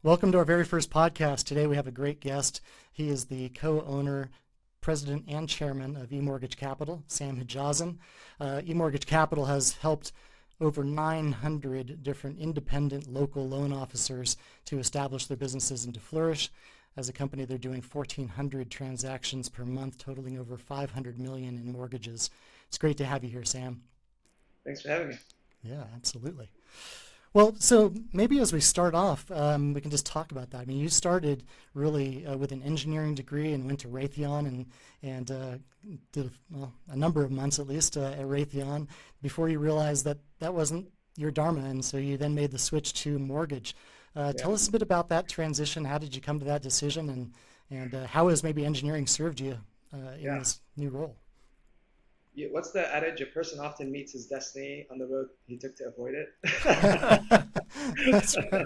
Welcome to our very first podcast. Today we have a great guest. He is the co-owner, president, and chairman of eMortgage Capital, Sam Hijazin. eMortgage Capital has helped over 900 different independent local loan officers to establish their businesses and to flourish. As a company, they're doing 1,400 transactions per month, totaling over 500 million in mortgages. It's great to have you here, Sam. Thanks for having me. Yeah, absolutely. Well, so maybe as we start off, we can just talk about that. I mean, you started really with an engineering degree and went to Raytheon and did a number of months at least at Raytheon before you realized that that wasn't your dharma, and so you then made the switch to mortgage. Yeah. Tell us a bit about that transition. How did you come to that decision, and how has maybe engineering served you in Yeah. this new role? What's the adage? A person often meets his destiny on the road he took to avoid it. That's right.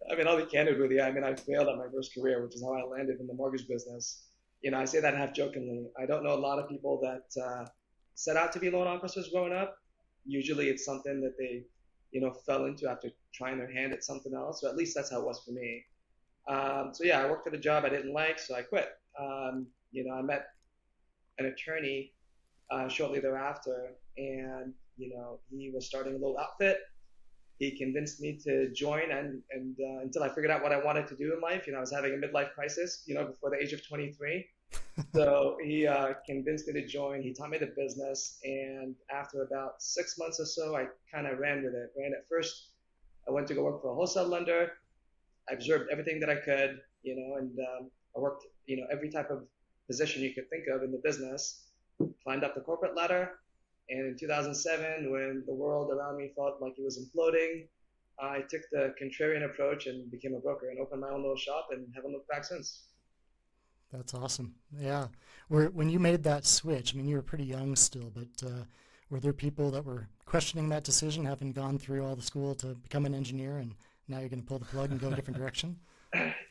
I mean, I'll be candid with you. I mean, I failed at my first career, which is how I landed in the mortgage business. I say that half jokingly. I don't know a lot of people that set out to be loan officers growing up. Usually it's something that they, fell into after trying their hand at something else. So at least that's how it was for me. So yeah, I worked at a job I didn't like, so I quit. I met an attorney shortly thereafter, and he was starting a little outfit. He convinced me to join, and until I figured out what I wanted to do in life, I was having a midlife crisis, before the age of 23. So he convinced me to join. He taught me the business, and after about 6 months or so, I kind of ran with it. Ran at first. I went to go work for a wholesale lender. I observed everything that I could, and I worked, every type of position you could think of in the business. Climbed up the corporate ladder, and in 2007, when the world around me felt like it was imploding, I took the contrarian approach and became a broker and opened my own little shop and haven't looked back since. That's awesome. Yeah. When you made that switch, I mean, you were pretty young still, but were there people that were questioning that decision, having gone through all the school to become an engineer, and now you're going to pull the plug and go a different direction?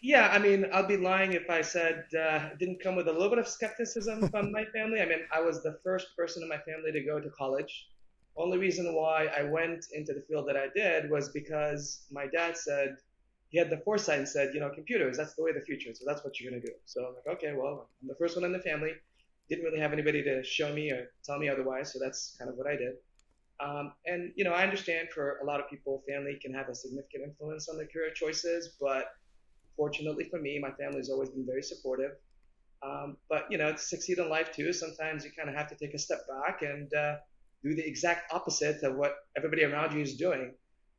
Yeah, I mean, I'd be lying if I said it didn't come with a little bit of skepticism from my family. I mean, I was the first person in my family to go to college. Only reason why I went into the field that I did was because my dad said he had the foresight and said, computers, that's the way of the future. So that's what you're going to do. So I'm like, okay, well, I'm the first one in the family. Didn't really have anybody to show me or tell me otherwise. So that's kind of what I did. And, I understand for a lot of people, family can have a significant influence on their career choices, but fortunately for me, my family's always been very supportive. But to succeed in life too, sometimes you kind of have to take a step back and do the exact opposite of what everybody around you is doing.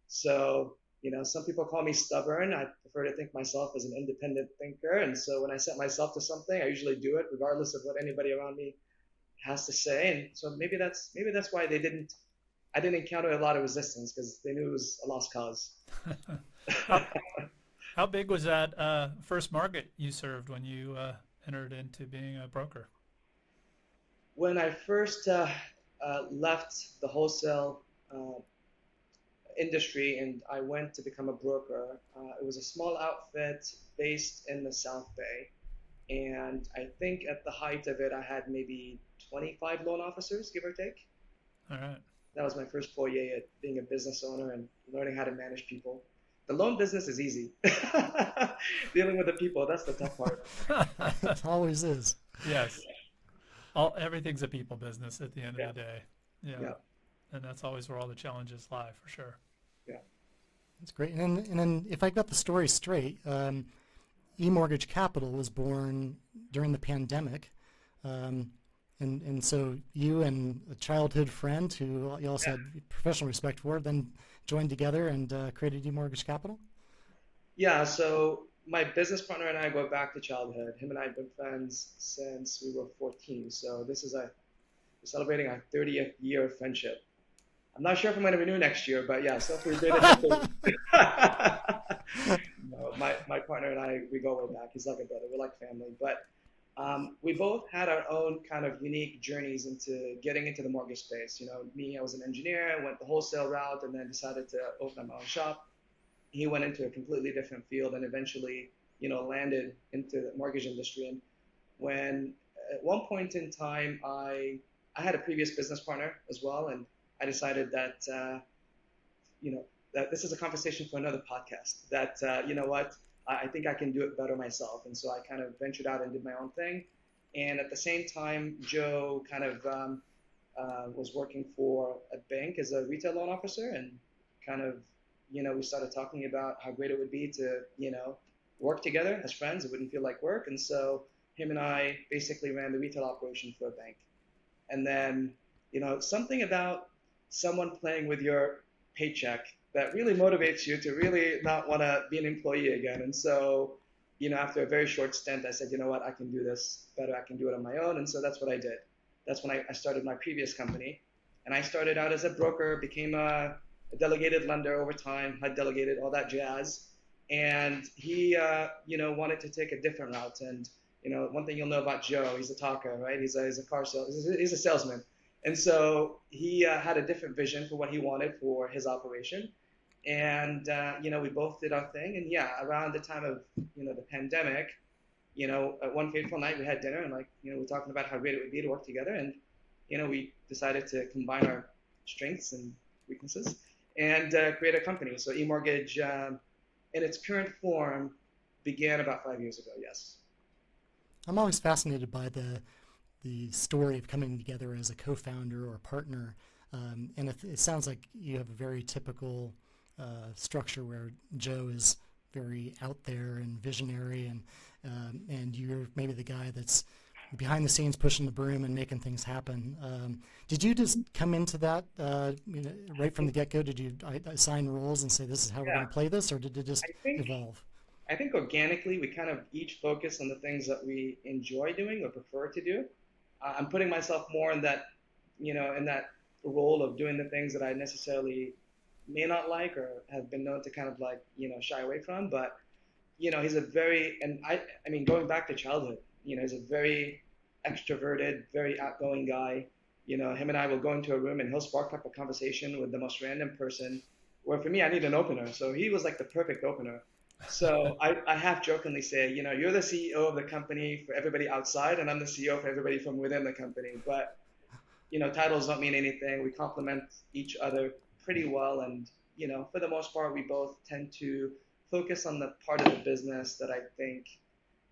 So, some people call me stubborn. I prefer to think myself as an independent thinker. And so when I set myself to something, I usually do it regardless of what anybody around me has to say. And so maybe that's why I didn't encounter a lot of resistance because they knew it was a lost cause. How, how big was that first market you served when you entered into being a broker? When I first left the wholesale uh, industry and I went to become a broker, it was a small outfit based in the South Bay. And I think at the height of it, I had maybe 25 loan officers, give or take. All right. That was my first foray at being a business owner and learning how to manage people. The loan business is easy. Dealing with the people, that's the tough part. It always is. Yes. Everything's a people business at the end Yeah, of the day. Yeah. yeah, And that's always where all the challenges lie, for sure. yeah. That's great. And then if I got the story straight, eMortgage Capital was born during the pandemic. Um, and so you and a childhood friend who you also Yeah. had professional respect for then joined together and created eMortgage Capital? Yeah, so my business partner and I go back to childhood. Him and I have been friends since we were 14. So we're celebrating our 30th year of friendship. I'm not sure if I'm going to renew next year, but yeah, so we did it. No, my partner and I, we go way back. He's like a brother. We're like family. But we both had our own kind of unique journeys into getting into the mortgage space. Me, I was an engineer, went the wholesale route, and then decided to open up my own shop. He went into a completely different field and eventually, landed into the mortgage industry. And when at one point in time, I had a previous business partner as well, and I decided that, that this is a conversation for another podcast. That you know what, I think I can do it better myself, and so I kind of ventured out and did my own thing. And at the same time, Joe kind of was working for a bank as a retail loan officer, and kind of, we started talking about how great it would be to, work together as friends. It wouldn't feel like work. And so him and I basically ran the retail operation for a bank. And then, something about someone playing with your paycheck that really motivates you to really not want to be an employee again. And so, after a very short stint, I said, you know what, I can do this better. I can do it on my own. And so that's what I did. That's when I started my previous company. And I started out as a broker, became a delegated lender over time, had delegated, all that jazz. And he, wanted to take a different route. And, one thing you'll know about Joe, he's a talker, right? He's a car sales, he's a salesman. And so he had a different vision for what he wanted for his operation. And, we both did our thing. And yeah, around the time of, the pandemic, one fateful night we had dinner, and we're talking about how great it would be to work together. And, we decided to combine our strengths and weaknesses and create a company. So eMortgage, in its current form, began about 5 years ago. Yes. I'm always fascinated by the story of coming together as a co-founder or partner. And it sounds like you have a very typical structure where Joe is very out there and visionary, and you're maybe the guy that's behind the scenes pushing the broom and making things happen. Did you just come into that right from the get-go? Did you assign roles and say this is how we're going to play this, or did it just evolve? I think organically we kind of each focus on the things that we enjoy doing or prefer to do. I'm putting myself more in that, in that role of doing the things that I necessarily may not like or have been known to kind of shy away from. But, he's a very, and I mean, going back to childhood, he's a very extroverted, very outgoing guy. Him and I will go into a room and he'll spark up a conversation with the most random person, where for me, I need an opener. So he was like the perfect opener. So I half jokingly say, you're the CEO of the company for everybody outside, and I'm the CEO for everybody from within the company. But, titles don't mean anything. We complement each other pretty well. And, for the most part, we both tend to focus on the part of the business that I think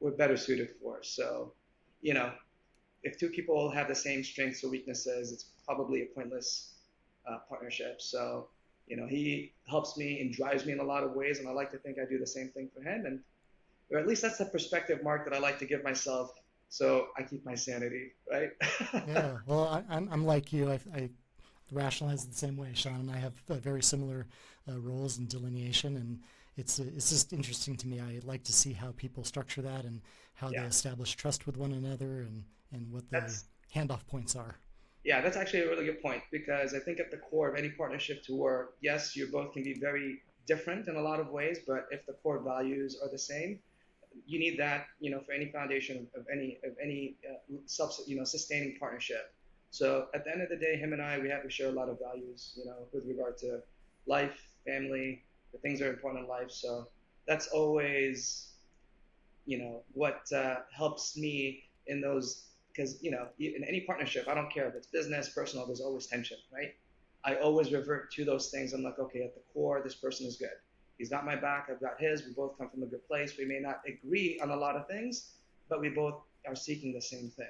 we're better suited for. So, if two people have the same strengths or weaknesses, it's probably a pointless partnership. So, he helps me and drives me in a lot of ways, and I like to think I do the same thing for him. And, or at least that's the perspective, Mark, that I like to give myself, so I keep my sanity, right? Yeah, well, I'm like you. I rationalize it the same way. Sean and I have very similar roles and delineation, and it's just interesting to me. I like to see how people structure that and how they establish trust with one another, and what the handoff points are. Yeah, that's actually a really good point, because I think at the core of any partnership to work, yes, you both can be very different in a lot of ways, but if the core values are the same, you need that, for any foundation of any sustaining partnership. So at the end of the day, him and I, we share a lot of values, with regard to life, family, the things that are important in life. So that's always, what helps me in those. Because, in any partnership, I don't care if it's business, personal, there's always tension, right? I always revert to those things. I'm like, okay, at the core, this person is good. He's got my back, I've got his. We both come from a good place. We may not agree on a lot of things, but we both are seeking the same thing.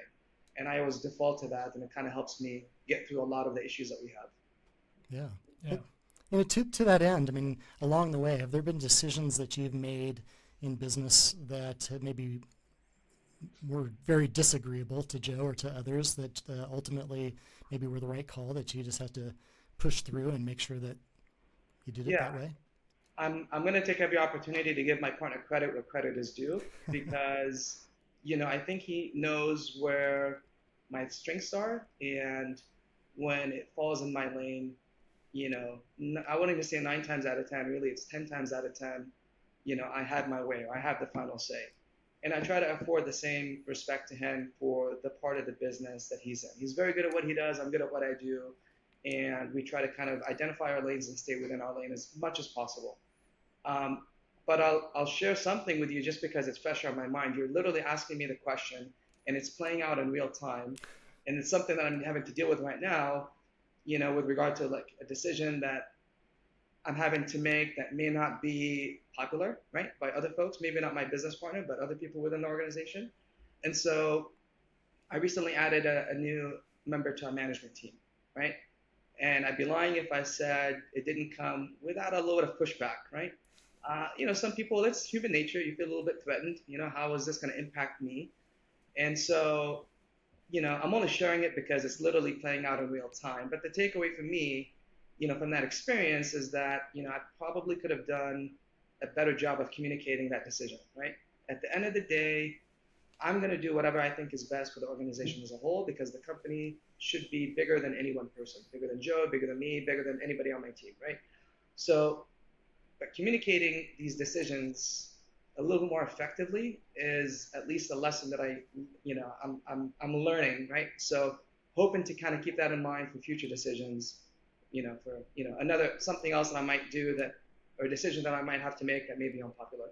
And I always default to that, and it kind of helps me get through a lot of the issues that we have. Yeah. But, to that end, I mean, along the way, have there been decisions that you've made in business that maybe were very disagreeable to Joe or to others that ultimately maybe were the right call, that you just had to push through and make sure that you did it that way? I'm going to take every opportunity to give my partner credit where credit is due, because, I think he knows where my strengths are, and when it falls in my lane, I wouldn't even say 9 times out of 10, really it's 10 times out of 10, I had my way, or I have the final say. And I try to afford the same respect to him for the part of the business that he's in. He's very good at what he does. I'm good at what I do. And we try to kind of identify our lanes and stay within our lane as much as possible. But I'll share something with you just because it's fresh on my mind. You're literally asking me the question, and it's playing out in real time. And it's something that I'm having to deal with right now, with regard to like a decision that I'm having to make that may not be popular, right, by other folks, maybe not my business partner, but other people within the organization. And so I recently added a new member to our management team, right? And I'd be lying if I said it didn't come without a load of pushback, right? Some people, it's human nature. You feel a little bit threatened. How is this going to impact me? And so, I'm only sharing it because it's literally playing out in real time. But the takeaway for me, from that experience is that, I probably could have done a better job of communicating that decision, right? At the end of the day, I'm going to do whatever I think is best for the organization as a whole because the company should be bigger than any one person, bigger than Joe, bigger than me, bigger than anybody on my team, right? So, but communicating these decisions a little more effectively is at least a lesson that I'm learning, right? So, hoping to kind of keep that in mind for future decisions, for another something else that I might do or a decision that I might have to make that may be unpopular.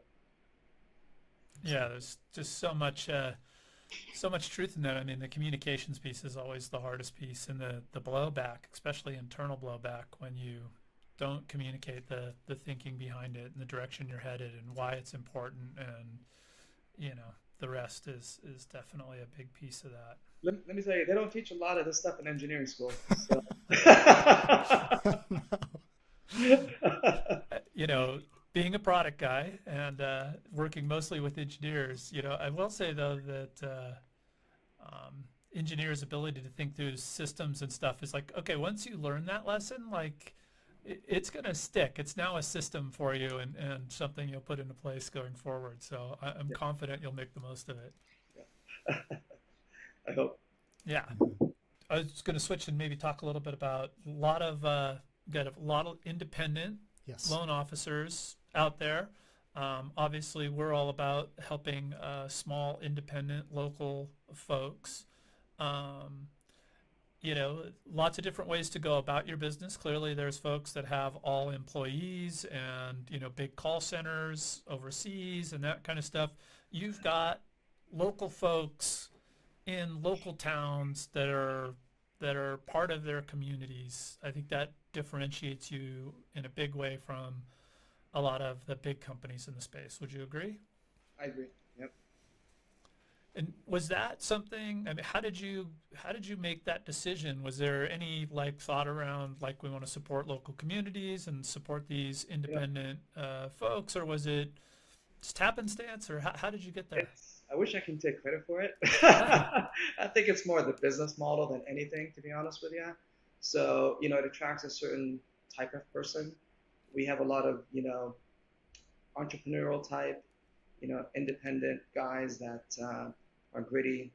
Yeah, there's just so much truth in that. I mean, the communications piece is always the hardest piece, and the blowback, especially internal blowback, when you don't communicate the thinking behind it and the direction you're headed and why it's important, and the rest is definitely a big piece of that. Let me tell you, they don't teach a lot of this stuff in engineering school. So. Being a product guy and working mostly with engineers, I will say though that engineers' ability to think through systems and stuff is like, okay, once you learn that lesson, like it's going to stick. It's now a system for you and something you'll put into place going forward. So I'm confident you'll make the most of it. Yeah. I hope. Yeah. I was going to switch and maybe talk a little bit about got a lot of independent loan officers out there. Obviously, we're all about helping small, independent, local folks. Lots of different ways to go about your business. Clearly, there's folks that have all employees and, big call centers overseas and that kind of stuff. You've got local folks in local towns that are part of their communities. I think that differentiates you in a big way from a lot of the big companies in the space. Would you agree? I agree. Yep. And was that something? I mean, how did you make that decision? Was there any thought around we want to support local communities and support these independent folks, or was it just happenstance, or how did you get there? I wish I can take credit for it. I think it's more the business model than anything, to be honest with you. So, it attracts a certain type of person. We have a lot of, entrepreneurial type, independent guys that are gritty.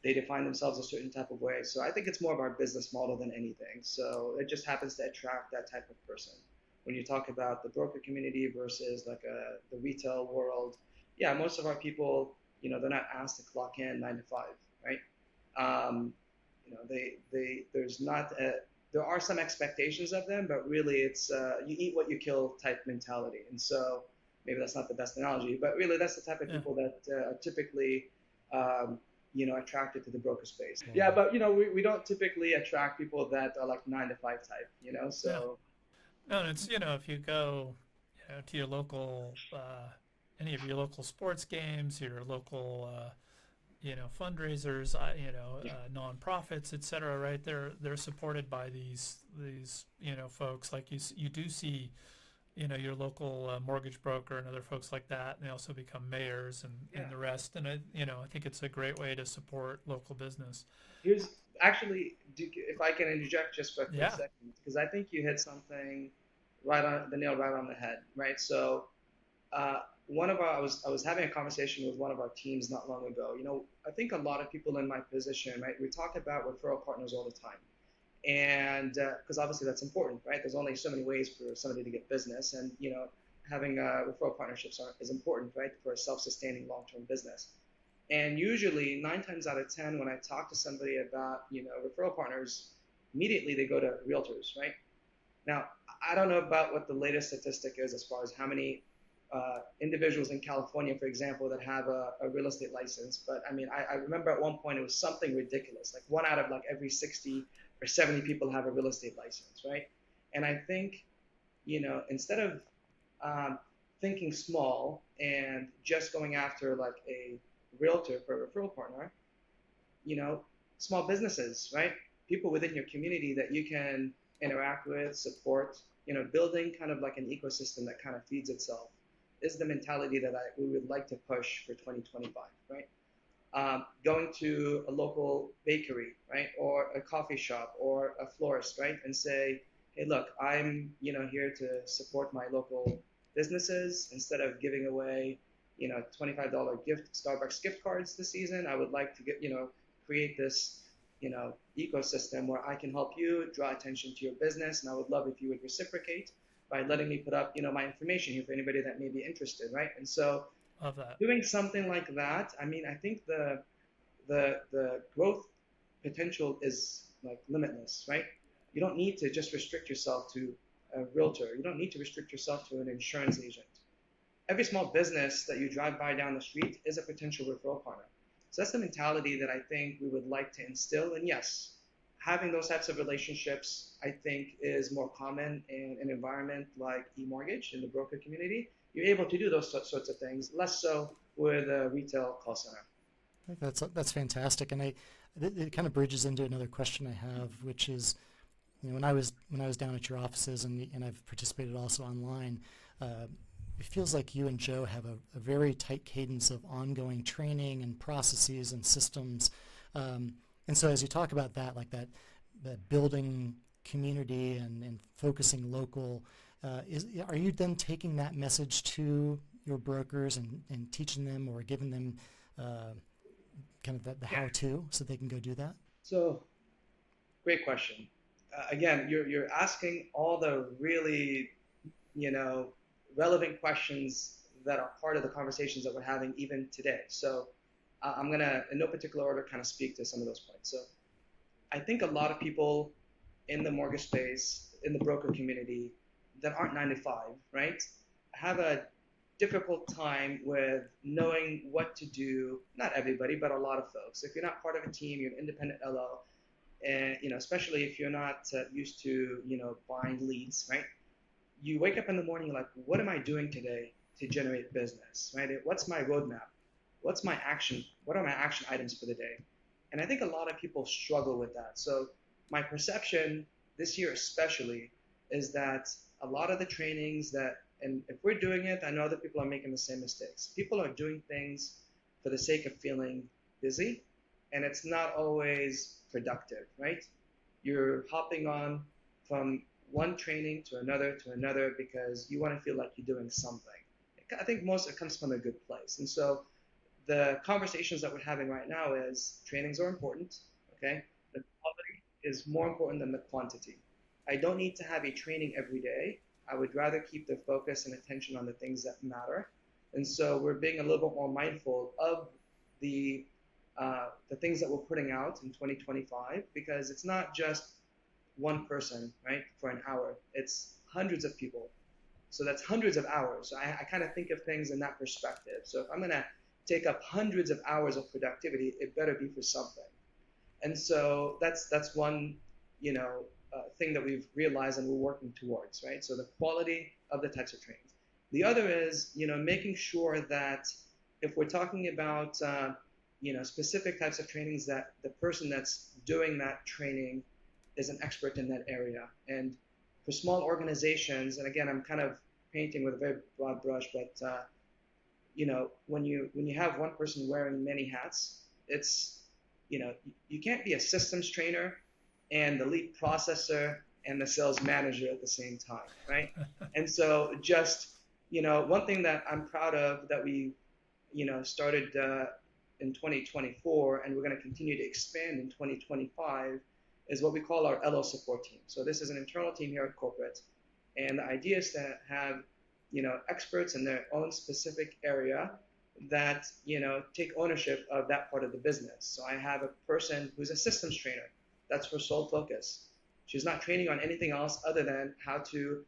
They define themselves a certain type of way. So I think it's more of our business model than anything. So it just happens to attract that type of person. When you talk about the broker community versus the retail world, yeah, most of our people, they're not asked to clock in 9 to 5, right? There are some expectations of them, but really it's you eat what you kill type mentality. And so maybe that's not the best analogy, but really that's the type of people that are typically attracted to the broker space. Yeah, but we don't typically attract people that are 9 to 5 type, so. Yeah. No, and it's if you go to your local any of your local sports games, your local fundraisers, nonprofits, etc. Right, they're supported by these folks. Like you do see your local mortgage broker and other folks like that, and they also become mayors and the rest. And I think it's a great way to support local business. Here's actually, if I can interject just for a quick second, because I think you hit something right on the head, right? So I was having a conversation with one of our teams not long ago. I think a lot of people in my position, right, we talk about referral partners all the time. And because obviously that's important, right? There's only so many ways for somebody to get business, and having referral partnerships is important, right, for a self-sustaining long-term business. And usually 9 times out of 10, when I talk to somebody about referral partners, immediately they go to realtors, right? Now I don't know about what the latest statistic is as far as how many individuals in California, for example, that have a real estate license. But I mean, I remember at one point it was something ridiculous, like one out of like every 60 or 70 people have a real estate license, right? And I think, instead of thinking small and just going after like a realtor for a referral partner, small businesses, right? People within your community that you can interact with, support, building kind of like an ecosystem that kind of feeds itself is the mentality that we would like to push for 2025, right? Going to a local bakery, right, or a coffee shop or a florist, right, and say, hey, look, I'm, here to support my local businesses. Instead of giving away, $25 Starbucks gift cards this season, I would like to create this, ecosystem where I can help you draw attention to your business, and I would love if you would reciprocate by letting me put up, my information here for anybody that may be interested, right? And so Love that. doing something like that, I mean, I think the growth potential is like limitless, right? You don't need to just restrict yourself to a realtor. You don't need to restrict yourself to an insurance agent. Every small business that you drive by down the street is a potential referral partner. So that's the mentality that I think we would like to instill. And yes, having those types of relationships, I think, is more common in an environment like eMortgage in the broker community. You're able to do those sorts of things, less so with a retail call center. I think that's fantastic, and it kind of bridges into another question I have, which is, when I was down at your offices, and I've participated also online, it feels like you and Joe have a very tight cadence of ongoing training and processes and systems, and so as you talk about that, like that building community and focusing local, are you then taking that message to your brokers and teaching them or giving them kind of the how-to so they can go do that? So, great question. Again, you're asking all the really, relevant questions that are part of the conversations that we're having even today. So I'm going to, in no particular order, kind of speak to some of those points. So I think a lot of people in the mortgage space, in the broker community that aren't 9 to 5, right, have a difficult time with knowing what to do. Not everybody, but a lot of folks. If you're not part of a team, you're an independent LO, and especially if you're not used to buying leads, right? You wake up in the morning, you're like, what am I doing today to generate business, right? What's my roadmap? What's my action? What are my action items for the day? And I think a lot of people struggle with that. So my perception this year especially is that a lot of the trainings that, and if we're doing it, I know other people are making the same mistakes. People are doing things for the sake of feeling busy, and it's not always productive, right? You're hopping on from one training to another because you want to feel like you're doing something. I think most of it comes from a good place. And so the conversations that we're having right now is trainings are important, okay? The quality is more important than the quantity. I don't need to have a training every day. I would rather keep the focus and attention on the things that matter. And so we're being a little bit more mindful of the things that we're putting out in 2025, because it's not just one person, right, for an hour. It's hundreds of people. So that's hundreds of hours. So I kind of think of things in that perspective. So if I'm going to take up hundreds of hours of productivity, it better be for something. And so that's one, thing that we've realized and we're working towards, right? So the quality of the types of trainings. The other is, making sure that if we're talking about, specific types of trainings, that the person that's doing that training is an expert in that area. And for small organizations, and again, I'm kind of painting with a very broad brush, but when you have one person wearing many hats, it's you can't be a systems trainer and the lead processor and the sales manager at the same time, right? And so just one thing that I'm proud of that we started in 2024, and we're going to continue to expand in 2025, is what we call our LO support team. So this is an internal team here at corporate, and the idea is to have experts in their own specific area that take ownership of that part of the business. So I have a person who's a systems trainer. That's her sole focus. She's not training on anything else other than how to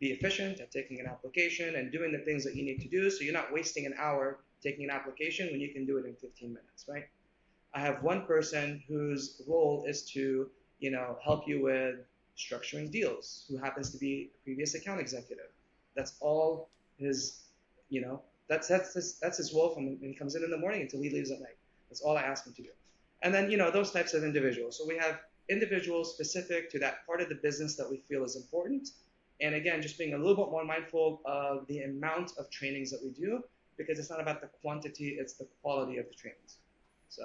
be efficient at taking an application and doing the things that you need to do, so you're not wasting an hour taking an application when you can do it in 15 minutes, right? I have one person whose role is to, help you with structuring deals, who happens to be a previous account executive. That's all his, that's his role from when he comes in the morning until he leaves at night. That's all I ask him to do. And then, those types of individuals. So we have individuals specific to that part of the business that we feel is important. And again, just being a little bit more mindful of the amount of trainings that we do, because it's not about the quantity, it's the quality of the trainings. So.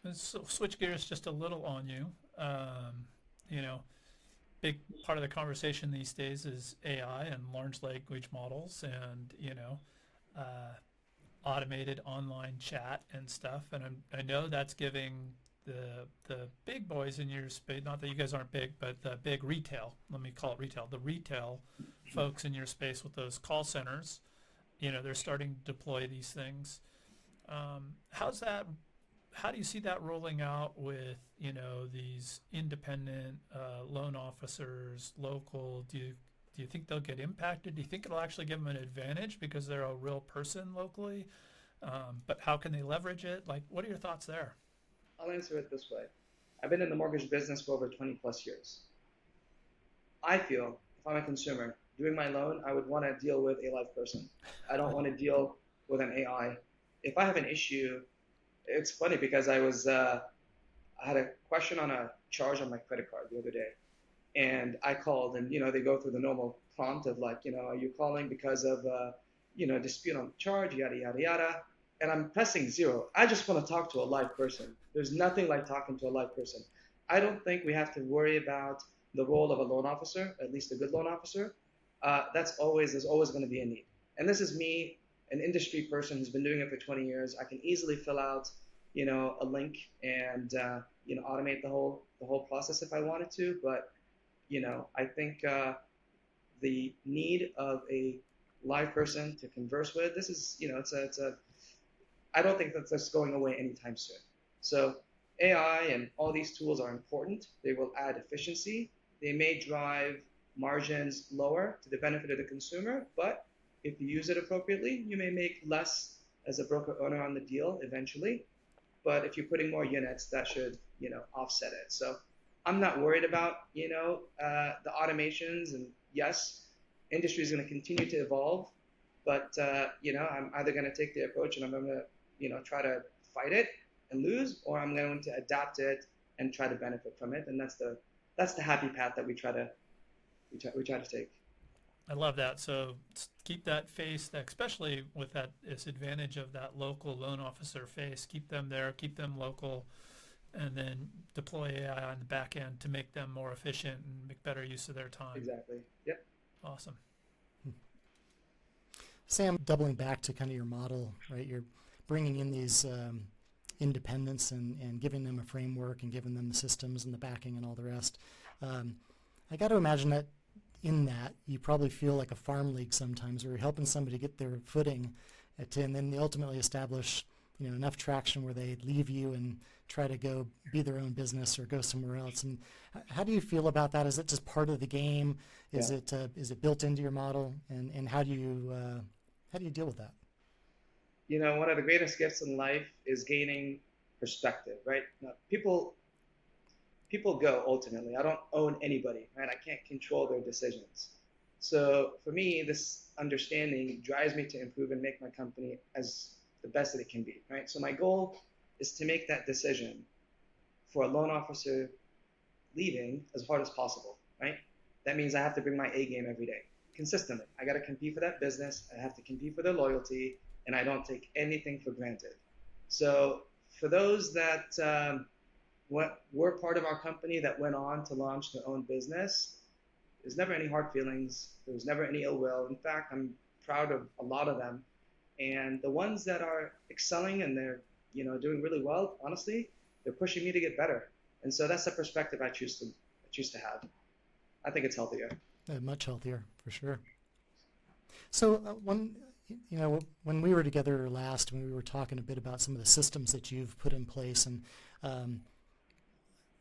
Let's switch gears just a little on you. Big part of the conversation these days is AI and large language models and, automated online chat and stuff. And I know that's giving the big boys in your space, not that you guys aren't big, but the big retail, let me call it retail, the retail folks in your space with those call centers, they're starting to deploy these things. How do you see that rolling out with, these independent loan officers, local? Do you think they'll get impacted? Do you think it'll actually give them an advantage because they're a real person locally? But how can they leverage it? Like, what are your thoughts there? I'll answer it this way. I've been in the mortgage business for over 20 plus years. I feel if I'm a consumer doing my loan, I would want to deal with a live person. I don't want to deal with an AI. If I have an issue, it's funny because I had a question on a charge on my credit card the other day, and I called, and they go through the normal prompt of like, are you calling because of dispute on the charge, yada yada yada, and I'm pressing 0. I just want to talk to a live person. There's nothing like talking to a live person. I don't think we have to worry about the role of a loan officer, at least a good loan officer. There's always going to be a need, and this is me, an industry person who's been doing it for 20 years. I can easily fill out, a link and, automate the whole process if I wanted to. But, I think the need of a live person to converse with, this is, I don't think that's going away anytime soon. So AI and all these tools are important. They will add efficiency. They may drive margins lower to the benefit of the consumer, but if you use it appropriately, you may make less as a broker owner on the deal eventually. But if you're putting more units, that should, offset it. So I'm not worried about, the automations. And yes, industry is going to continue to evolve. But, I'm either going to take the approach and I'm going to, try to fight it and lose, or I'm going to adapt it and try to benefit from it. And that's the happy path that we try to take. I love that. So keep that face, especially with this advantage of that local loan officer face. Keep them there, keep them local, and then deploy AI on the back end to make them more efficient and make better use of their time. Exactly. Yep. Awesome. Sam, doubling back to kind of your model, right? You're bringing in these independents and giving them a framework and giving them the systems and the backing and all the rest. I got to imagine that in that you probably feel like a farm league sometimes, where you're helping somebody get their footing, and then they ultimately establish enough traction where they leave you and try to go be their own business or go somewhere else. And how do you feel about that? Is it just part of the game? Is it built into your model? And how do you deal with that? One of the greatest gifts in life is gaining perspective, right? Now, people go ultimately. I don't own anybody, right? I can't control their decisions. So for me, this understanding drives me to improve and make my company as the best that it can be, right? So my goal is to make that decision for a loan officer leaving as hard as possible, right? That means I have to bring my A game every day, consistently. I got to compete for that business. I have to compete for their loyalty, and I don't take anything for granted. So for those that were part of our company that went on to launch their own business, there's never any hard feelings. There was never any ill will. In fact, I'm proud of a lot of them. And the ones that are excelling and they're doing really well, honestly, they're pushing me to get better. And so that's the perspective I choose to have. I think it's healthier. Much healthier, for sure. So when we were together last, when we were talking a bit about some of the systems that you've put in place, and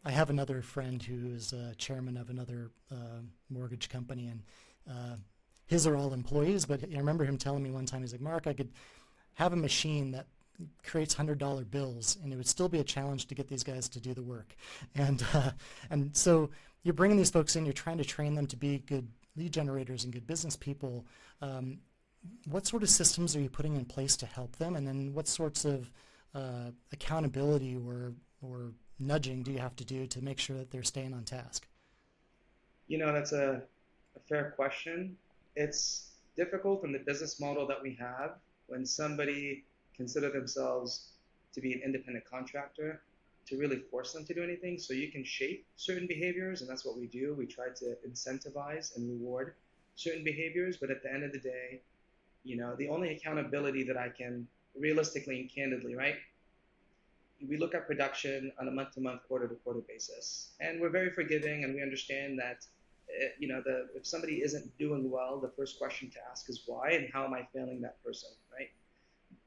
I have another friend who is chairman of another mortgage company, and his are all employees, but I remember him telling me one time, he's like, Mark, I could have a machine that creates $100 bills, and it would still be a challenge to get these guys to do the work. And so you're bringing these folks in, you're trying to train them to be good lead generators and good business people. What sort of systems are you putting in place to help them, and then what sorts of accountability or nudging do you have to do to make sure that they're staying on task? That's a fair question. It's difficult in the business model that we have when somebody consider themselves to be an independent contractor to really force them to do anything. So you can shape certain behaviors, and that's what we do. We try to incentivize and reward certain behaviors, but at the end of the day, the only accountability that I can realistically and candidly, right? We look at production on a month-to-month, quarter-to-quarter basis, and we're very forgiving, and we understand that if somebody isn't doing well, the first question to ask is why, and how am I failing that person, right?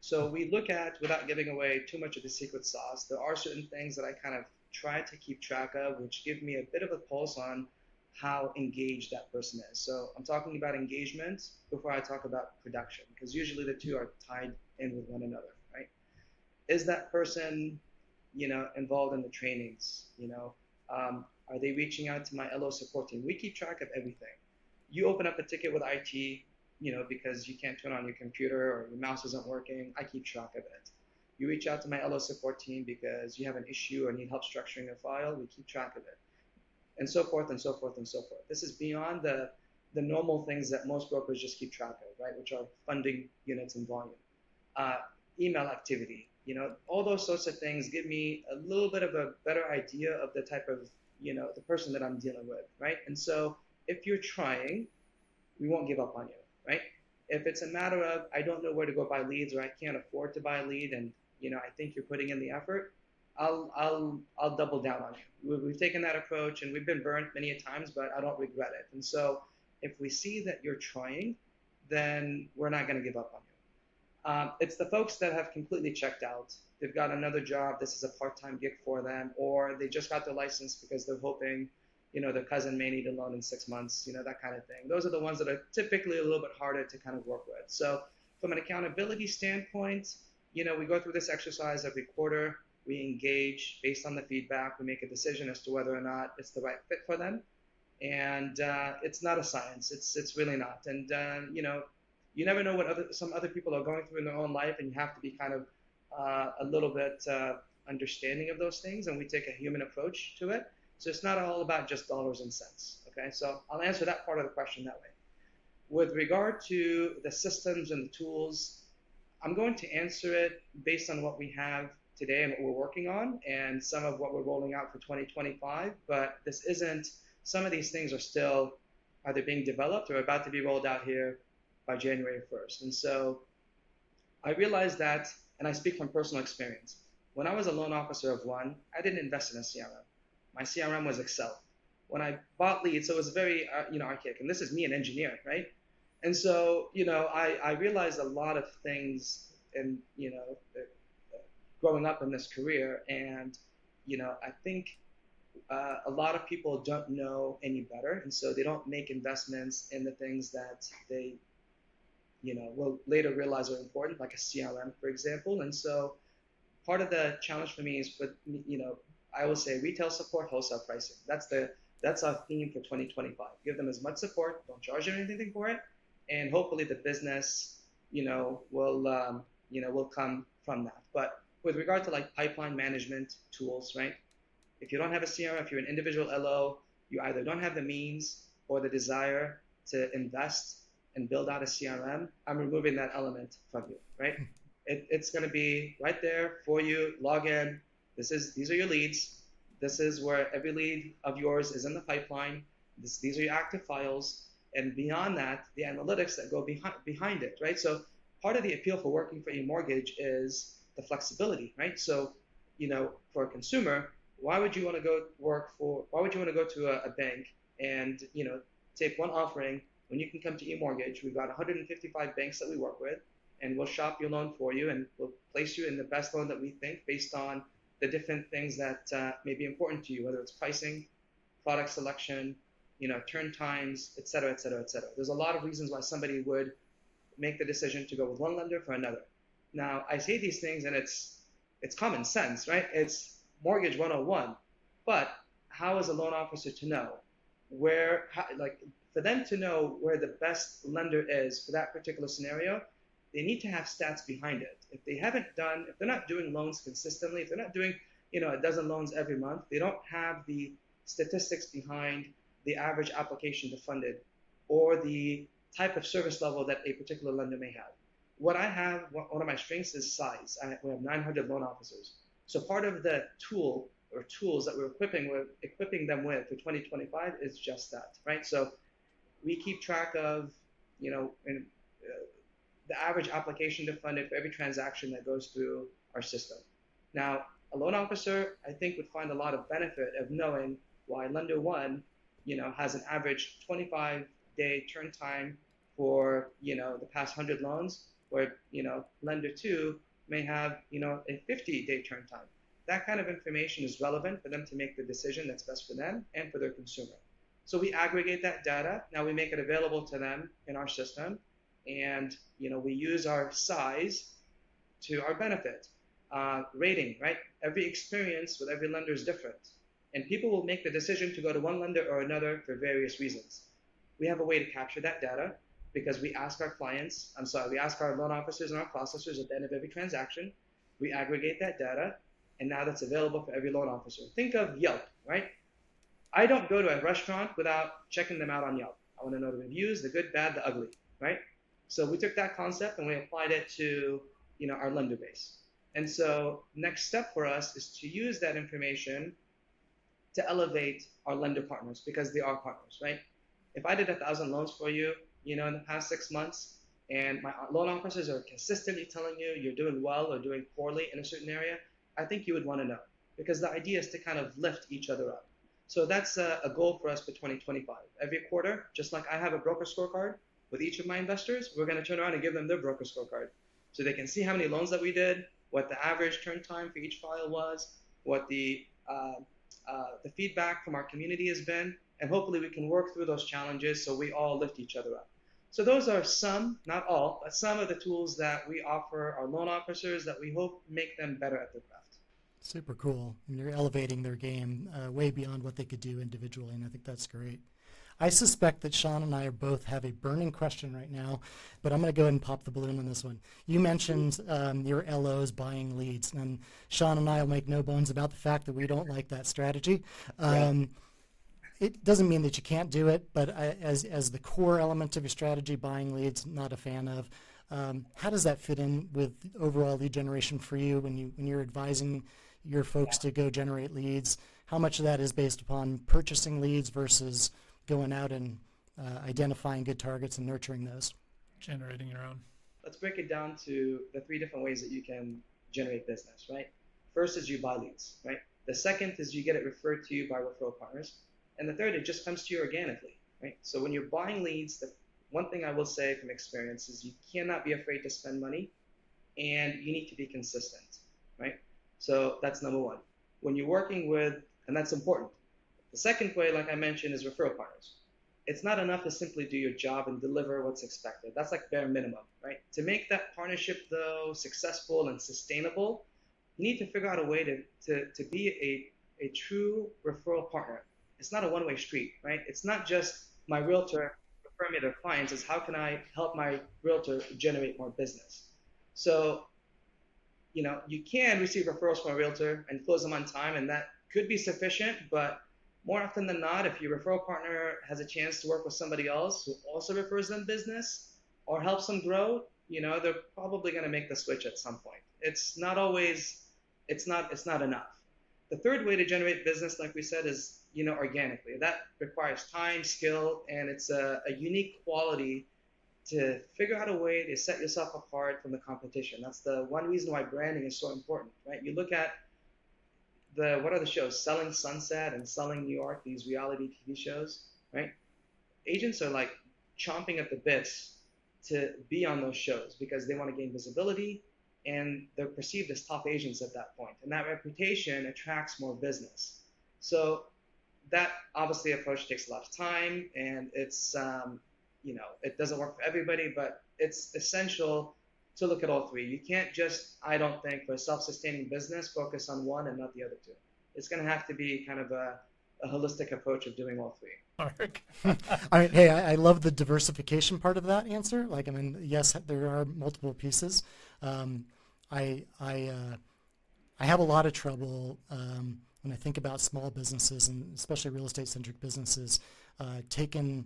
So we look at, without giving away too much of the secret sauce, there are certain things that I kind of try to keep track of, which give me a bit of a pulse on how engaged that person is. So I'm talking about engagement before I talk about production, because usually the two are tied in with one another, right? Is that person, involved in the trainings? Are they reaching out to my LO support team? We keep track of everything. You open up a ticket with IT, because you can't turn on your computer or your mouse isn't working. I keep track of it. You reach out to my LO support team because you have an issue or need help structuring a file. We keep track of it, and so forth and so forth and so forth. This is beyond the normal things that most brokers just keep track of, right? Which are funding units and volume, email activity. All those sorts of things give me a little bit of a better idea of the type of, the person that I'm dealing with, right? And so if you're trying, we won't give up on you, right? If it's a matter of, I don't know where to go buy leads, or I can't afford to buy a lead, and, I think you're putting in the effort, I'll double down on you. We've taken that approach, and we've been burnt many a times, but I don't regret it. And so if we see that you're trying, then we're not going to give up on you. It's the folks that have completely checked out. They've got another job. This is a part-time gig for them, or they just got their license because they're hoping, their cousin may need a loan in 6 months, that kind of thing. Those are the ones that are typically a little bit harder to kind of work with. So from an accountability standpoint, we go through this exercise every quarter. We engage based on the feedback. We make a decision as to whether or not it's the right fit for them. And it's not a science. It's really not. And, you never know what some other people are going through in their own life, and you have to be kind of a little bit understanding of those things, and we take a human approach to it. So it's not all about just dollars and cents, okay? So I'll answer that part of the question that way. With regard to the systems and the tools, I'm going to answer it based on what we have today and what we're working on, and some of what we're rolling out for 2025, but some of these things are still either being developed or about to be rolled out here by January 1st. And so I realized that, and I speak from personal experience, when I was a loan officer of one, I didn't invest in a CRM. My CRM was Excel. When I bought leads, so it was very archaic, and this is me, an engineer, right? And so, I realized a lot of things in, growing up in this career, and, I think a lot of people don't know any better, and so they don't make investments in the things that they will later realize are important, like a CRM, for example. And so part of the challenge for me is, I will say retail support, wholesale pricing. That's our theme for 2025. Give them as much support, don't charge them anything for it, and hopefully the business, will come from that. But with regard to like pipeline management tools, right? If you don't have a CRM, if you're an individual LO, you either don't have the means or the desire to invest and build out a CRM, I'm removing that element from you, right? It's going to be right there for you. Log in. These are your leads. This is where every lead of yours is in the pipeline. These are your active files. And beyond that, the analytics that go behind it, right? So part of the appeal for working for eMortgage is the flexibility, right? So, for a consumer, why would you want to go to a bank and, take one offering when you can come to eMortgage? We've got 155 banks that we work with, and we'll shop your loan for you, and we'll place you in the best loan that we think based on the different things that may be important to you, whether it's pricing, product selection, turn times, et cetera, et cetera, et cetera. There's a lot of reasons why somebody would make the decision to go with one lender for another. Now, I say these things and it's common sense, right? It's mortgage 101. But how is a loan officer to know for them to know where the best lender is for that particular scenario, they need to have stats behind it. If they're not doing loans consistently, if they're not doing, a dozen loans every month, they don't have the statistics behind the average application to fund it or the type of service level that a particular lender may have. What I have, one of my strengths is size. We have 900 loan officers. So part of the tools that we're equipping them with for 2025 is just that, right? So we keep track of, the average application to fund it for every transaction that goes through our system. Now, a loan officer, I think, would find a lot of benefit of knowing why lender one, has an average 25-day turn time for, the past 100 loans, where, lender two may have, a 50-day turn time. That kind of information is relevant for them to make the decision that's best for them and for their consumer. So we aggregate that data. Now we make it available to them in our system, and we use our size to our benefit. Rating, right? Every experience with every lender is different, and people will make the decision to go to one lender or another for various reasons. We have a way to capture that data because we ask our loan officers and our processors at the end of every transaction. We aggregate that data, and now that's available for every loan officer. Think of Yelp, right? I don't go to a restaurant without checking them out on Yelp. I want to know the reviews, the good, bad, the ugly, right? So we took that concept and we applied it to, our lender base. And so next step for us is to use that information to elevate our lender partners, because they are partners, right? If I did 1,000 loans for you, in the past 6 months, and my loan officers are consistently telling you you're doing well or doing poorly in a certain area, I think you would want to know, because the idea is to kind of lift each other up. So that's a goal for us for 2025. Every quarter, just like I have a broker scorecard with each of my investors, we're going to turn around and give them their broker scorecard, so they can see how many loans that we did, what the average turn time for each file was, what the feedback from our community has been, and hopefully we can work through those challenges so we all lift each other up. So those are some, not all, but some of the tools that we offer our loan officers that we hope make them better at their craft. Super cool. And you're elevating their game way beyond what they could do individually, and I think that's great. I suspect that Sean and I both have a burning question right now, but I'm going to go ahead and pop the balloon on this one. You mentioned your LOs buying leads, and Sean and I will make no bones about the fact that we don't like that strategy. It doesn't mean that you can't do it, but as the core element of your strategy, buying leads, not a fan of. How does that fit in with overall lead generation for you when you're advising your folks to go generate leads? How much of that is based upon purchasing leads versus going out and identifying good targets and nurturing those? Generating your own. Let's break it down to the 3 different ways that you can generate business, right? First is you buy leads, right? The second is you get it referred to you by referral partners. And the third, it just comes to you organically, right? So when you're buying leads, the one thing I will say from experience is you cannot be afraid to spend money, and you need to be consistent, right? So that's number one. When you're working with, and that's important. The second way, like I mentioned, is referral partners. It's not enough to simply do your job and deliver what's expected. That's like bare minimum, right? To make that partnership, though, successful and sustainable, you need to figure out a way to be a true referral partner. It's not a one-way street, right? It's not just my realtor refer me to clients. It's how can I help my realtor generate more business? So, you can receive referrals from a realtor and close them on time, and that could be sufficient, but more often than not, if your referral partner has a chance to work with somebody else who also refers them business or helps them grow, they're probably going to make the switch at some point. It's not enough. The third way to generate business, like we said, is, organically. That requires time, skill, and it's a unique quality to figure out a way to set yourself apart from the competition. That's the one reason why branding is so important, right? You look at what are the shows? Selling Sunset and Selling New York, these reality TV shows, right? Agents are like chomping at the bits to be on those shows because they want to gain visibility, and they're perceived as top agents at that point. And that reputation attracts more business. So that obviously approach takes a lot of time, and it's it doesn't work for everybody, but it's essential to look at all three. You can't just, I don't think, for a self-sustaining business, focus on one and not the other two. It's going to have to be kind of a holistic approach of doing all three. Mark. Hey, I love the diversification part of that answer. Like, I mean, yes, there are multiple pieces. I have a lot of trouble when I think about small businesses, and especially real estate centric businesses, taking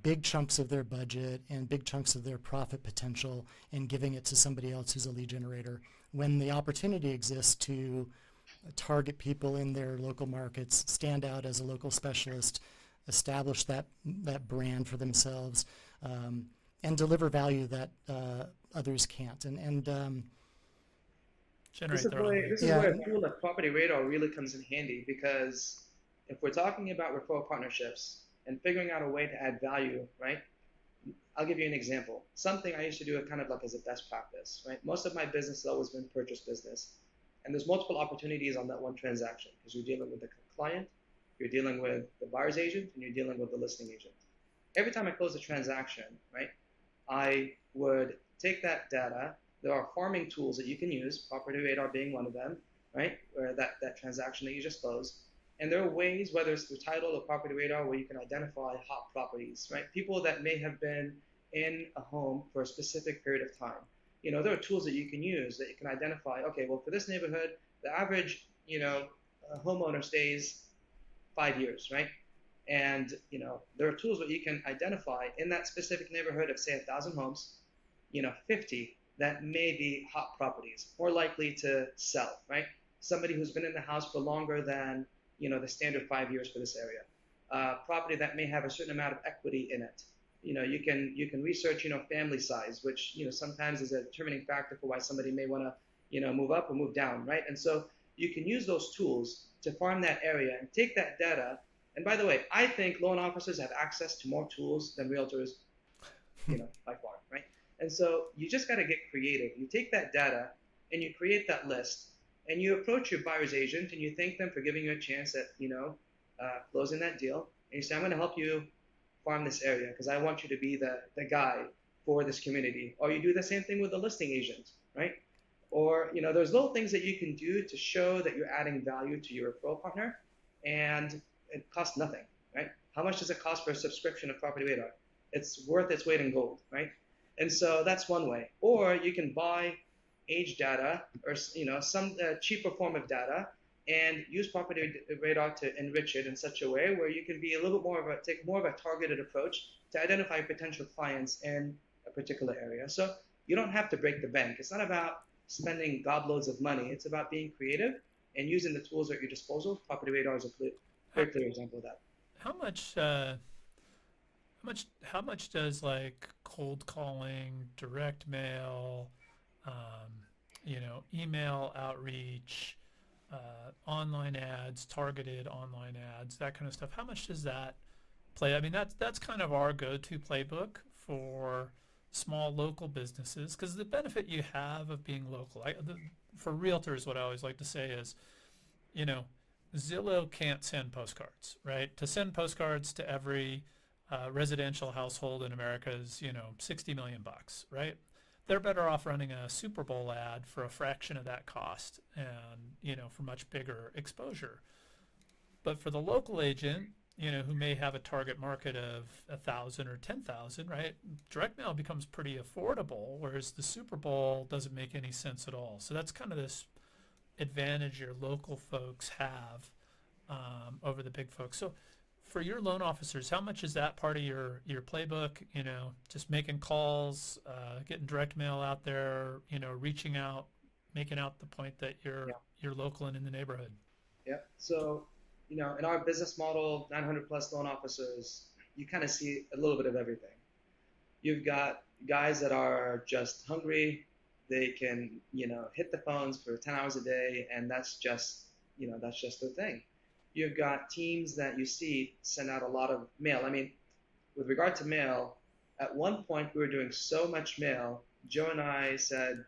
big chunks of their budget and big chunks of their profit potential and giving it to somebody else who's a lead generator, when the opportunity exists to target people in their local markets, stand out as a local specialist, establish that brand for themselves, and deliver value that others can't. And Generate This is their own where leads. this is Yeah. where a tool like Property Radar really comes in handy, because if we're talking about referral partnerships and figuring out a way to add value, right? I'll give you an example. Something I used to do kind of like as a best practice, right? Most of my business has always been purchase business, and there's multiple opportunities on that one transaction because you're dealing with the client, you're dealing with the buyer's agent, and you're dealing with the listing agent. Every time I close a transaction, right, I would take that data. There are farming tools that you can use, Property Radar being one of them, right, where that transaction that you just closed. And there are ways, whether it's through title or Property Radar, where you can identify hot properties, right? People that may have been in a home for a specific period of time. There are tools that you can use that you can identify, okay, well, for this neighborhood, the average, homeowner stays 5 years, right? And, there are tools that you can identify in that specific neighborhood of, say, 1,000 homes, 50 that may be hot properties, more likely to sell, right? Somebody who's been in the house for longer than, the standard 5 years for this area. Property that may have a certain amount of equity in it. You can research, family size, which, sometimes is a determining factor for why somebody may want to, move up or move down, right? And so you can use those tools to farm that area and take that data. And by the way, I think loan officers have access to more tools than realtors, by far, right? And so you just got to get creative. You take that data and you create that list, and you approach your buyer's agent and you thank them for giving you a chance at, closing that deal. And you say, I'm going to help you farm this area because I want you to be the guy for this community. Or you do the same thing with the listing agent, right? Or, there's little things that you can do to show that you're adding value to your referral partner, and it costs nothing, right? How much does it cost for a subscription of Property Radar? It's worth its weight in gold, right? And so that's one way. Or you can buy age data or some cheaper form of data and use Property Radar to enrich it in such a way where you can be a little bit take more of a targeted approach to identify potential clients in a particular area. So you don't have to break the bank. It's not about spending godloads of money. It's about being creative and using the tools at your disposal. Property Radar is a very clear example of that. How much does like cold calling, direct mail, email outreach, online ads, targeted online ads, that kind of stuff, how much does that play? I mean, that's kind of our go-to playbook for small local businesses, because the benefit you have of being local, for realtors, what I always like to say is, Zillow can't send postcards, right? To send postcards to every residential household in America is, $60 million, right? They're better off running a Super Bowl ad for a fraction of that cost and, for much bigger exposure. But for the local agent, who may have a target market of 1,000 or 10,000, right? Direct mail becomes pretty affordable, whereas the Super Bowl doesn't make any sense at all. So that's kind of this advantage your local folks have over the big folks. So for your loan officers, how much is that part of your playbook? Just making calls, getting direct mail out there, reaching out, making out the point that you're local and in the neighborhood. Yeah. So, in our business model, 900 plus loan officers, you kind of see a little bit of everything. You've got guys that are just hungry. They can, hit the phones for 10 hours a day, and that's just their thing. You've got teams that you see send out a lot of mail. I mean, with regard to mail, at one point we were doing so much mail, Joe and I said,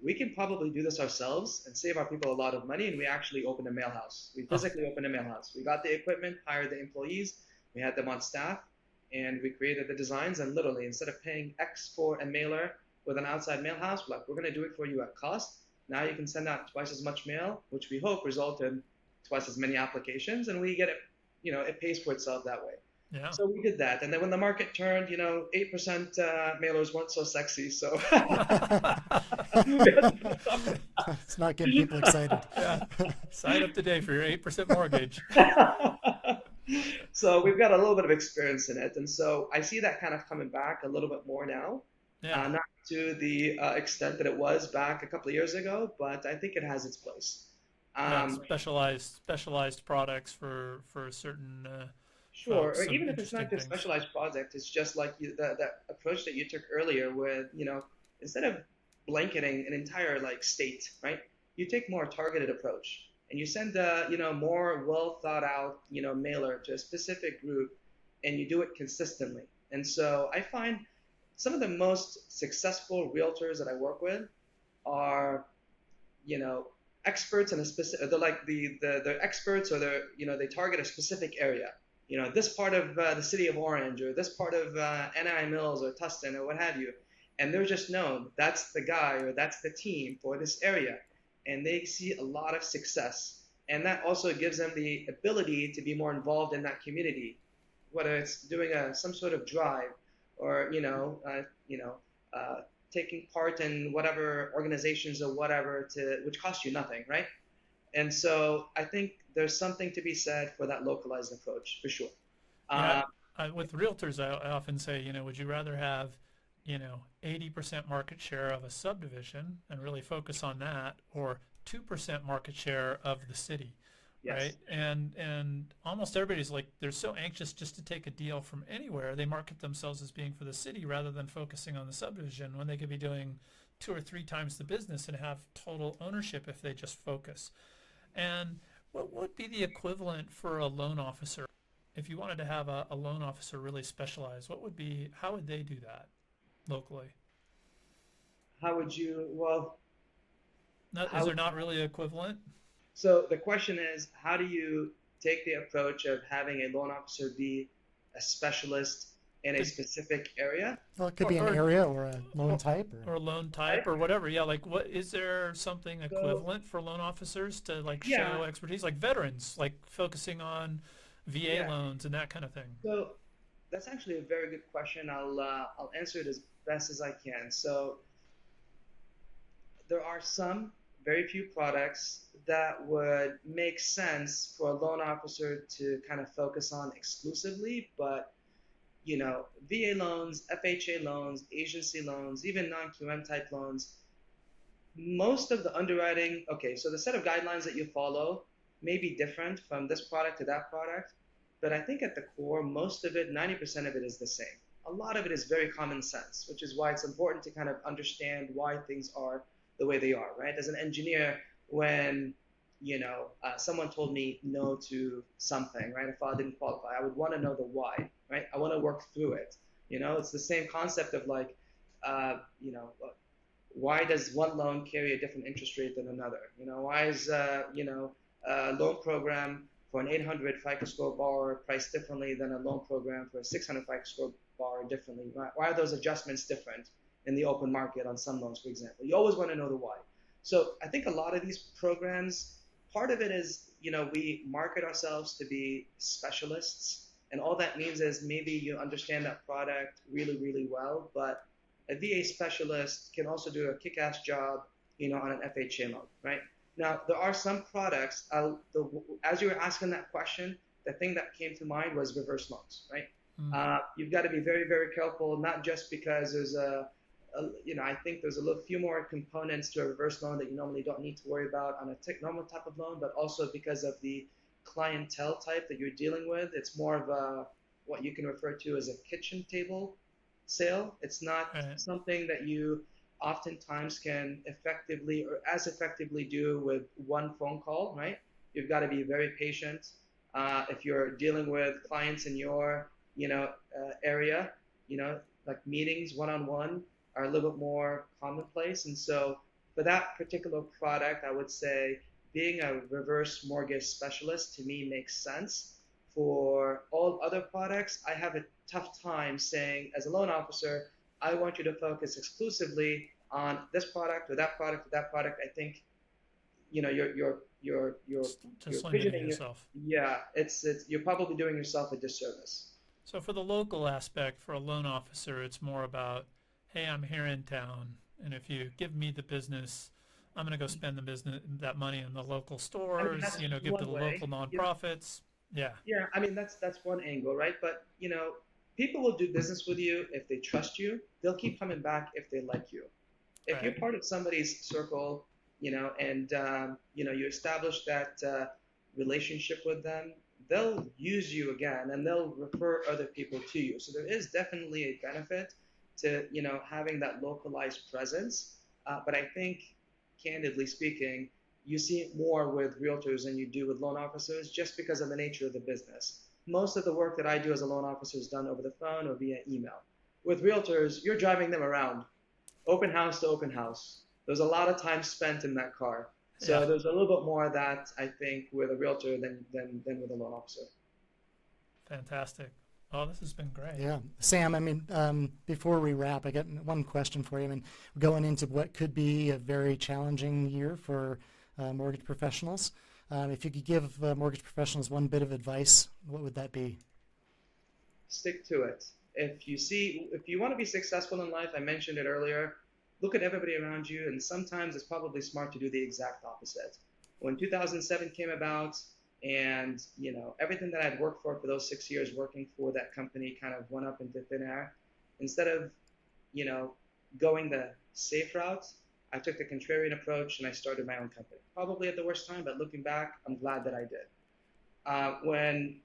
we can probably do this ourselves and save our people a lot of money. And we actually opened a mail house. We Oh, physically opened a mail house. We got the equipment, hired the employees, we had them on staff, and we created the designs. And literally, instead of paying X for a mailer with an outside mail house, we're going to do it for you at cost. Now you can send out twice as much mail, which we hope result in twice as many applications, and we get it, it pays for itself that way. yeah. So we did that. And then when the market turned, 8% mailers weren't so sexy. So It's not getting people excited. Yeah. Sign up today for your 8% mortgage. so we've got a little bit of experience in it. And so I see that kind of coming back a little bit more now. Yeah. Not to the extent that it was back a couple of years ago, but I think it has its place. Yeah. Um, Specialized products for certain Sure, folks, or some even if it's interesting not just things. specialized project, it's just like that approach that you took earlier with, instead of blanketing an entire like state, right? You take more targeted approach and you send a, more well thought out, mailer to a specific group and you do it consistently. And so I find some of the most successful realtors that I work with are, you know, experts in a specific, they're like the experts or they're, they target a specific area. This part of the city of Orange or this part of NI Mills or Tustin or what have you. And they're just known that's the guy or that's the team for this area. And they see a lot of success. And that also gives them the ability to be more involved in that community, whether it's doing some sort of drive or, taking part in whatever organizations or whatever which cost you nothing, right? And so I think there's something to be said for that localized approach for sure. Yeah, Uh, with realtors, I often say, would you rather have, 80% market share of a subdivision and really focus on that, or 2% market share of the city, right? yes. And almost everybody's like, they're so anxious just to take a deal from anywhere. They market themselves as being for the city rather than focusing on the subdivision when they could be doing 2 or 3 times the business and have total ownership if they just focus. And what would be the equivalent for a loan officer? If you wanted to have a loan officer really specialized, how would they do that locally? How would you, well, Is how, there not really equivalent? so the question is, how do you take the approach of having a loan officer be a specialist in a Could, specific area, Well, it could or, be an or, area or a loan or, type or loan right? type or whatever. Yeah, like what is there something So, equivalent for loan officers to like yeah, show expertise, like veterans, like focusing on VA yeah. loans and that kind of thing? So that's actually a very good question. I'll answer it as best as I can. So there are some very few products that would make sense for a loan officer to kind of focus on exclusively, but VA loans, FHA loans, agency loans, even non-QM type loans, most of the underwriting, okay, so the set of guidelines that you follow may be different from this product to that product, but I think at the core, most of it, 90% of it is the same. A lot of it is very common sense, which is why it's important to kind of understand why things are the way they are, right? As an engineer, when someone told me no to something, right? If I didn't qualify, I would want to know the why, right? I want to work through it. It's the same concept of like, uh, you know, why does one loan carry a different interest rate than another? Why is a loan program for an 800 FICO score borrower priced differently than a loan program for a 600 FICO score borrower differently? Why are those adjustments different in the open market on some loans, for example? You always want to know the why. So I think a lot of these programs, part of it is, we market ourselves to be specialists. And all that means is maybe you understand that product really, really well, but a VA specialist can also do a kick-ass job, on an FHA loan, right? Now, there are some products, as you were asking that question, the thing that came to mind was reverse loans, right? Mm. You've got to be very, very careful, not just because there's I think there's a little few more components to a reverse loan that you normally don't need to worry about on a normal type of loan, but also because of the clientele type that you're dealing with. It's more of what you can refer to as a kitchen table sale. It's not Right. something that you oftentimes can effectively or as effectively do with one phone call, right? You've got to be very patient. If you're dealing with clients in your, area, like meetings one-on-one are a little bit more commonplace. And so for that particular product, I would say being a reverse mortgage specialist to me makes sense. For all other products, I have a tough time saying, as a loan officer, I want you to focus exclusively on this product or that product or that product. I think you're Just limiting pigeoning it. yourself. Yeah, it's you're probably doing yourself a disservice. So for the local aspect, for a loan officer, it's more about, hey, I'm here in town, and if you give me the business, I'm going to go spend that money in the local stores, That's give to one the way. local nonprofits. Yeah, Yeah, I mean that's one angle, right? But people will do business with you if they trust you. They'll keep coming back if they like you. If you're right. part of somebody's circle, and you establish that relationship with them, they'll use you again, and they'll refer other people to you. So there is definitely a benefit to having that localized presence. But I think, candidly speaking, you see it more with realtors than you do with loan officers, just because of the nature of the business. Most of the work that I do as a loan officer is done over the phone or via email. With realtors, you're driving them around open house to open house. There's a lot of time spent in that car. Yeah, So there's a little bit more of that, I think, with a realtor than with a loan officer. fantastic. Oh, this has been great. Yeah, Sam. I mean, before we wrap, I got one question for you. I mean, going into what could be a very challenging year for mortgage professionals, if you could give mortgage professionals one bit of advice, what would that be? Stick to it. If you want to be successful in life, I mentioned it earlier, look at everybody around you, and sometimes it's probably smart to do the exact opposite. When 2007 came about, and everything that I'd worked for those 6 years working for that company kind of went up into thin air. Instead of going the safe route, I took the contrarian approach and I started my own company. Probably at the worst time, but looking back, I'm glad that I did. When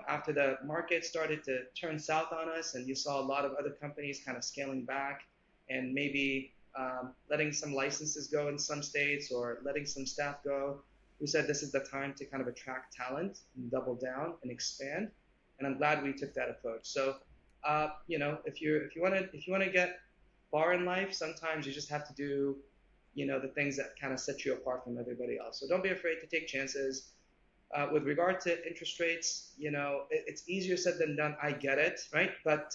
after the market started to turn south on us, and you saw a lot of other companies kind of scaling back and maybe letting some licenses go in some states or letting some staff go, we said this is the time to kind of attract talent and double down and expand. And I'm glad we took that approach. So, if you want to get far in life, sometimes you just have to do, the things that kind of set you apart from everybody else. So don't be afraid to take chances. With regard to interest rates, it's easier said than done. I get it, right? But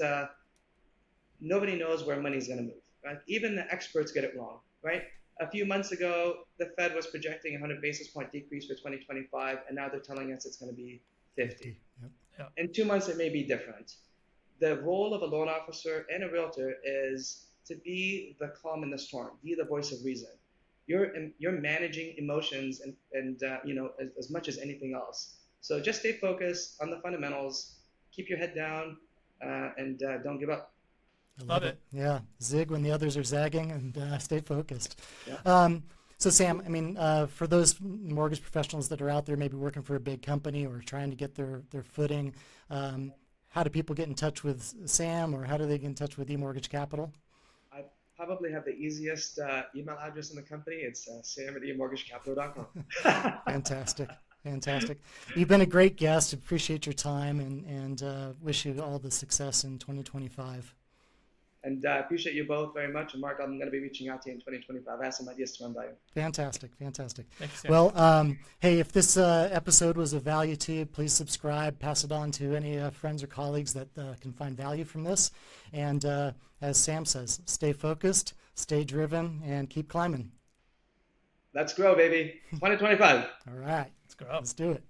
nobody knows where money's going to move, right? Even the experts get it wrong, right? A few months ago, the Fed was projecting a 100 basis point decrease for 2025, and now they're telling us it's going to be 50. Yep. Yeah. In 2 months, it may be different. The role of a loan officer and a realtor is to be the calm in the storm, be the voice of reason. You're managing emotions and as much as anything else. So just stay focused on the fundamentals, keep your head down, and don't give up. I Love it. Yeah, zig when the others are zagging, and stay focused. Yeah. So Sam, I mean, for those mortgage professionals that are out there, maybe working for a big company or trying to get their footing, how do people get in touch with Sam, or how do they get in touch with eMortgage Capital? I probably have the easiest email address in the company. It's sam@emortgagecapital.com. Fantastic. Fantastic. You've been a great guest. Appreciate your time, and wish you all the success in 2025. And I appreciate you both very much. And Mark, I'm going to be reaching out to you in 2025. I have some ideas to run by you. Fantastic. Fantastic. Thanks, Sam. Well, hey, if this episode was of value to you, please subscribe, pass it on to any friends or colleagues that can find value from this. And as Sam says, stay focused, stay driven, and keep climbing. Let's grow, baby. 2025. All right. Let's go. Let's do it.